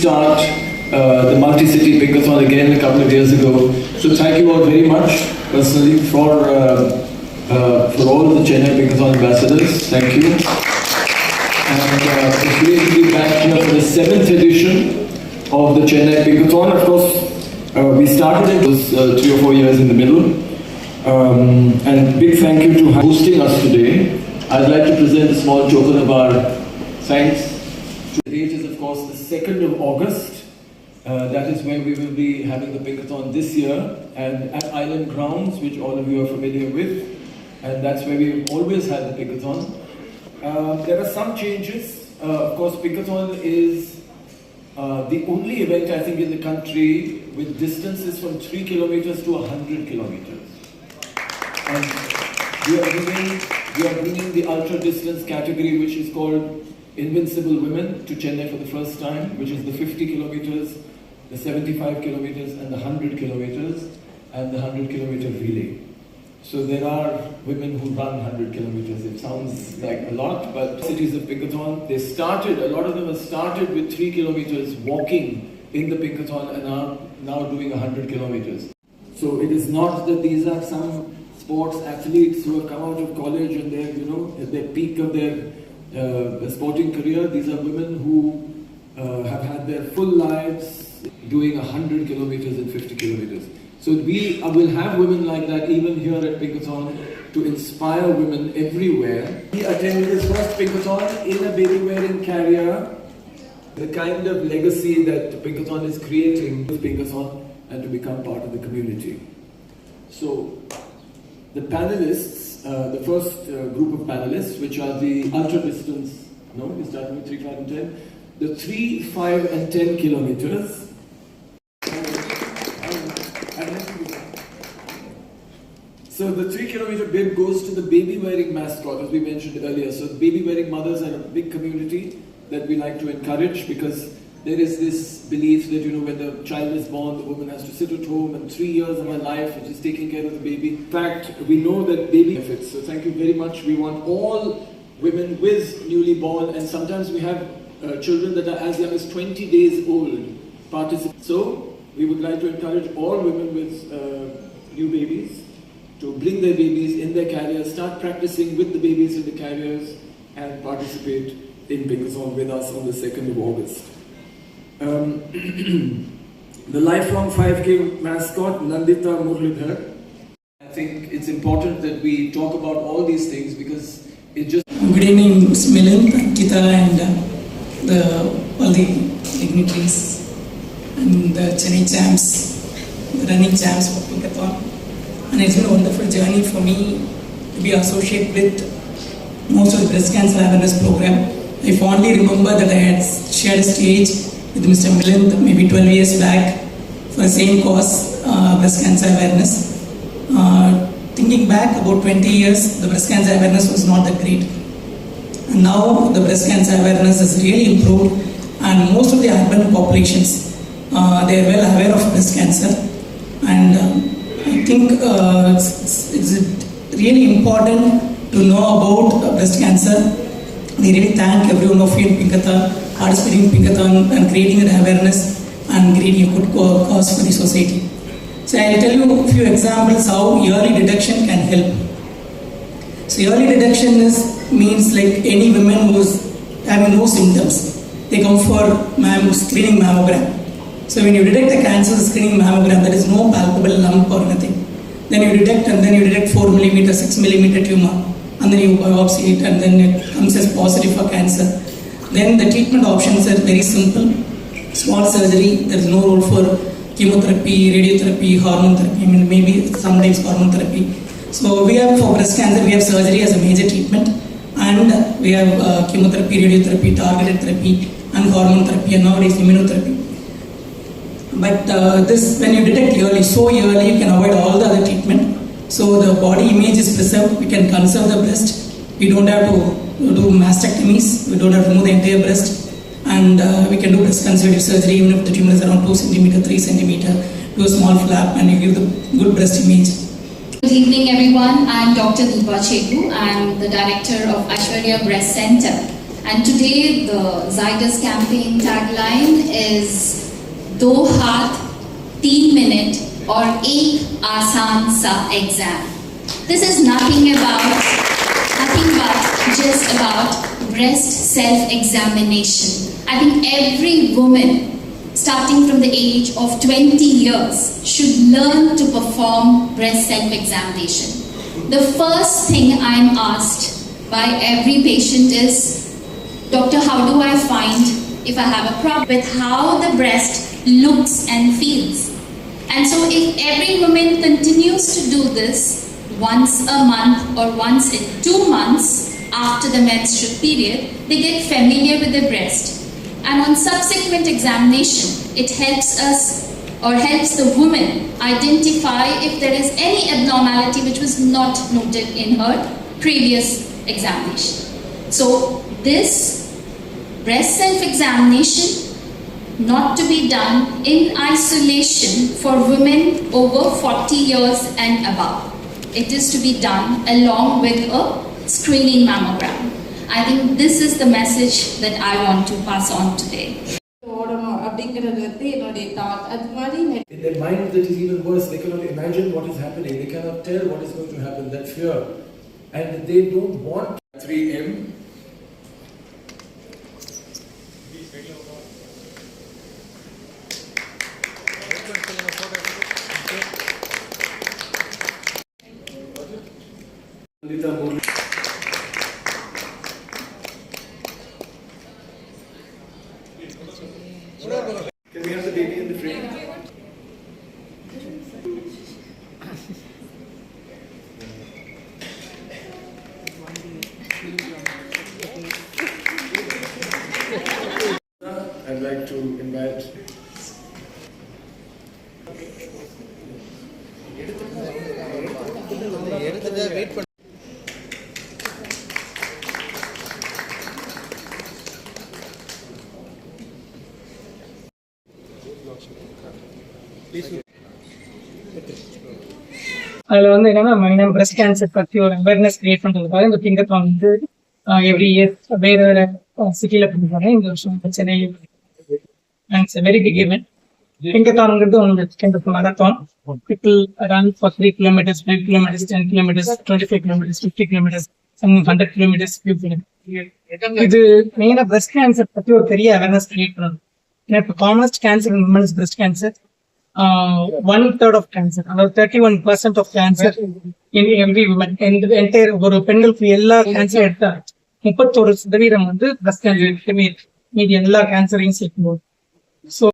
restart the multi-city Pinkathon again a couple of years ago. So thank you all very much personally for all the Chennai Pinkathon ambassadors. Thank you. And it's great to be back here for the 7th edition of the Chennai Pinkathon. Of course, we started it, was 3 or 4 years in the middle. And big thank you to hosting us today. I'd like to present a small token of our thanks. The date is of course the 2nd of August. That is when we will be having the Pinkathon this year, and at Island Grounds, which all of you are familiar with. And that's where we've always had the Pinkathon. There are some changes. Of course, Pinkathon is the only event, I think, in the country with distances from 3 kilometers to 100 kilometers. And we are bringing the ultra distance category, which is called Invincible Women, to Chennai for the first time, which is the 50 kilometers, the 75 kilometers, and the 100 kilometers, and the 100 kilometer relay. So there are women who run 100 kilometers. It sounds like a lot, but cities of Pinkathon, a lot of them have started with 3 kilometers walking in the Pinkathon and are now doing 100 kilometers. So it is not that these are some sports athletes who have come out of college and they're, at their peak of their sporting career. These are women who have had their full lives doing 100 kilometers and 50 kilometers. So we will have women like that even here at Pinkathon to inspire women everywhere. He attended his first Pinkathon in a baby-wearing carrier. The kind of legacy that Pinkathon is creating with Pinkathon and to become part of the community. So the panelists, the first group of panelists, which are the ultra distance, we start with 3, 5 and 10. The 3, 5 and 10 kilometers. So the 3 kilometer bid goes to the baby wearing mascot, as we mentioned earlier. So baby wearing mothers are a big community that we like to encourage, because there is this belief that, when the child is born, the woman has to sit at home, and 3 years of her life is just taking care of the baby. In fact, we know that baby benefits. So thank you very much. We want all women with newly born, and sometimes we have children that are as young as 20 days old participate. So we would like to encourage all women with new babies to bring their babies in their carriers, start practicing with the babies in the carriers, and participate in Pinkathon with us on the 2nd of August. The lifelong 5K mascot, Nandita Murlidhar. I think it's important that we talk about all these things because it just... Good evening, Mr. Milind, Ankita, and all the dignitaries and the Chennai champs, the running champs for Pinkathon. And it's been a wonderful journey for me to be associated with most of the breast cancer awareness program. I fondly remember that I had shared a stage with Mr. Milind maybe 12 years back for the same cause, breast cancer awareness. Thinking back about 20 years, the breast cancer awareness was not that great. And now the breast cancer awareness has really improved, and most of the urban populations, they are well aware of breast cancer. And I think it's really important to know about breast cancer. We really thank every one of you in Pinkathon, participating in Pinkathon and creating an awareness and creating a good cause for the society. So I'll tell you a few examples how early detection can help. So early detection means like any women who's having no symptoms, they come for screening mammogram. So when you detect a cancer screening mammogram, there is no palpable lump or nothing. Then you detect, and then you detect 4 millimeter, 6 millimeter tumor, and then you biopsy it, and then it comes as positive for cancer. Then the treatment options are very simple. Small surgery, there is no role for chemotherapy, radiotherapy, hormone therapy, maybe sometimes hormone therapy. So we have, for breast cancer, we have surgery as a major treatment, and we have chemotherapy, radiotherapy, targeted therapy, and hormone therapy, and nowadays immunotherapy. But when you detect early, so early, you can avoid all the other treatment. So the body image is preserved, we can conserve the breast, we don't have to do mastectomies, we don't have to remove the entire breast, and we can do breast conservative surgery even if the tumor is around 2 cm, 3 cm, do a small flap and you give the good breast image. Good evening everyone, I'm Dr. Deepa Chetu, I'm the Director of Aishwarya Breast Center, And today the Zydus campaign tagline is Do Haath 3 minute or Ek Aasan Sa exam. This is nothing but just about breast self-examination. I think every woman starting from the age of 20 years should learn to perform breast self-examination. The first thing I'm asked by every patient is, Doctor, how do I find if I have a problem with how the breast looks and feels? And so if every woman continues to do this once a month or once in 2 months after the menstrual period, they get familiar with the breast. And on subsequent examination, it helps us or helps the woman identify if there is any abnormality which was not noted in her previous examination. So this breast self-examination not to be done in isolation for women over 40 years and above. It is to be done along with a screening mammogram. I think this is the message that I want to pass on today. In their mind, that is even worse. They cannot imagine what is happening. They cannot tell what is going to happen. That fear, and they don't want 3M. Can we have the baby in the frame? I'd like to invite அதில் வந்து என்னன்னா மெயினாக breast cancer பற்றி ஒரு awareness create பண்ணுறதுக்காக இந்த பிங்கத்தான் வந்து every year வேறு வேறு சிட்டியில் பண்ணுறாங்க. இந்த வருஷம் Chennai and very big event. பிங்கத்தான்ங்கிறது ஒன்று marathon. People run for 3 kilometers, 5 kilometers, 10 kilometers, 25 kilometers, 50 kilometers, 100 kilometers. இது மெயினாக பிரஸ்ட் கேன்சர் பற்றி ஒரு பெரிய அவேர்னஸ் கிரியேட் பண்ணுறது. ஏன்னா இப்போ commonest cancer in women's breast cancer 1/3 of cancer, அதாவது 31% of cancer in every woman. Entire ஒரு பெண்களுக்கு எல்லா கேன்சர் எடுத்தா 31% வந்து பிரஸ்ட் கேன்சர் மீதி எல்லா கேன்சரையும் சேர்க்கும்போது. ஸோ